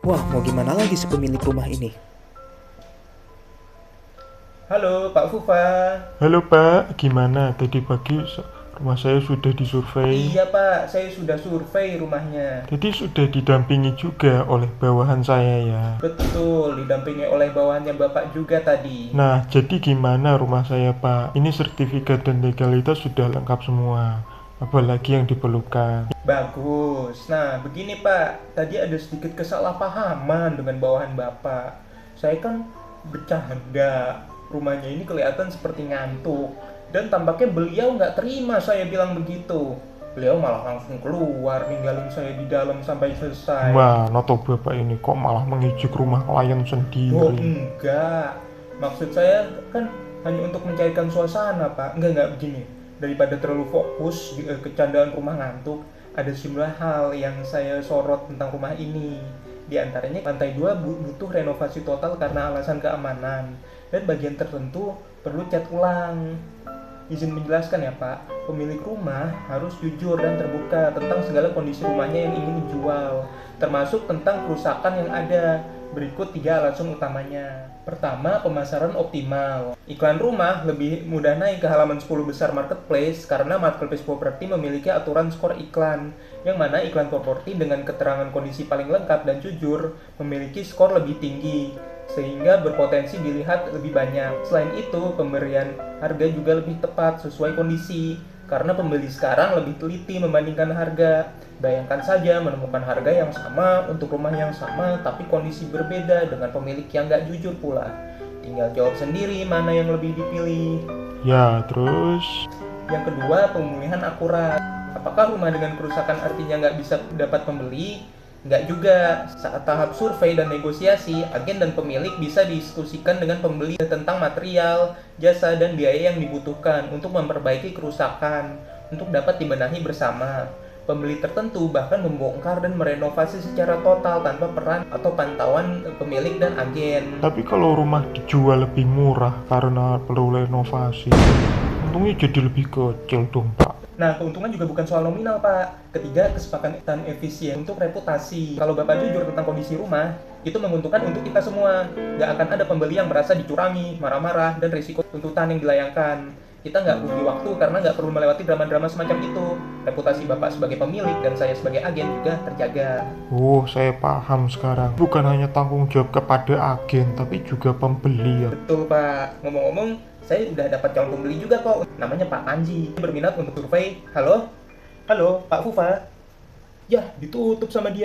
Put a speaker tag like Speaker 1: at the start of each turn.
Speaker 1: Wah, mau gimana lagi si pemilik rumah ini?
Speaker 2: Halo Pak Fufa.
Speaker 3: Halo Pak, gimana? Tadi pagi rumah saya sudah disurvei.
Speaker 2: Iya Pak, saya sudah survei rumahnya.
Speaker 3: Jadi sudah didampingi juga oleh bawahan saya ya.
Speaker 2: Betul, didampingi oleh bawahannya Bapak juga tadi.
Speaker 3: Nah, jadi gimana rumah saya Pak? Ini sertifikat dan legalitas sudah lengkap semua. Apalagi yang diperlukan.
Speaker 2: Bagus. Nah, begini Pak, tadi ada sedikit kesalahpahaman dengan bawahan Bapak. Saya kan bercanda, rumahnya ini kelihatan seperti ngantuk. Dan tampaknya beliau nggak terima saya bilang begitu. Beliau malah langsung keluar, ninggalin saya di dalam sampai selesai.
Speaker 3: Mana toh Bapak ini kok malah mengijik rumah klien
Speaker 2: Oh
Speaker 3: sendiri?
Speaker 2: enggak, maksud saya kan hanya untuk mencairkan suasana Pak. Enggak begini. Daripada terlalu fokus di kecandaan rumah ngantuk, ada sejumlah hal yang saya sorot tentang rumah ini. Di antaranya lantai 2 butuh renovasi total karena alasan keamanan, dan bagian tertentu perlu cat ulang. Izin menjelaskan ya Pak, pemilik rumah harus jujur dan terbuka tentang segala kondisi rumahnya yang ingin dijual, termasuk tentang kerusakan yang ada. Berikut 3 alasan utamanya. Pertama, pemasaran optimal. Iklan rumah lebih mudah naik ke halaman 10 besar marketplace karena marketplace properti memiliki aturan skor iklan, yang mana iklan properti dengan keterangan kondisi paling lengkap dan jujur memiliki skor lebih tinggi, sehingga berpotensi dilihat lebih banyak. Selain itu, pemberian harga juga lebih tepat sesuai kondisi, karena pembeli sekarang lebih teliti membandingkan harga. Bayangkan saja menemukan harga yang sama untuk rumah yang sama tapi kondisi berbeda dengan pemilik yang nggak jujur pula. Tinggal jawab sendiri mana yang lebih dipilih.
Speaker 3: Ya, terus
Speaker 2: Yang kedua, pemulihan akurat. Apakah rumah dengan kerusakan artinya nggak bisa dapat pembeli? Nggak juga. Saat tahap survei dan negosiasi, agen dan pemilik bisa diskusikan dengan pembeli tentang material, jasa, dan biaya yang dibutuhkan untuk memperbaiki kerusakan, untuk dapat dibenahi bersama. Pembeli tertentu bahkan membongkar dan merenovasi secara total tanpa peran atau pantauan pemilik dan agen.
Speaker 3: tapi kalau rumah dijual lebih murah karena perlu renovasi, untungnya jadi lebih kecil dong Pak.
Speaker 2: Nah, keuntungan juga bukan soal nominal, Pak. Ketiga, kesepakatan efisien untuk reputasi. Kalau Bapak jujur tentang kondisi rumah, itu menguntungkan untuk kita semua. Nggak akan ada pembeli yang merasa dicurangi, marah-marah, dan risiko tuntutan yang dilayangkan. Kita nggak rugi waktu karena nggak perlu melewati drama-drama semacam itu. Reputasi Bapak sebagai pemilik dan saya sebagai agen juga terjaga.
Speaker 3: Oh, saya paham sekarang. Bukan hanya tanggung jawab kepada agen, tapi juga pembeli ya.
Speaker 2: Betul, Pak. Ngomong-ngomong, saya udah dapat calon pembeli juga kok. Namanya Pak Panji. Berminat untuk survei. Halo? Halo, Pak Fufa? Yah, ditutup sama dia.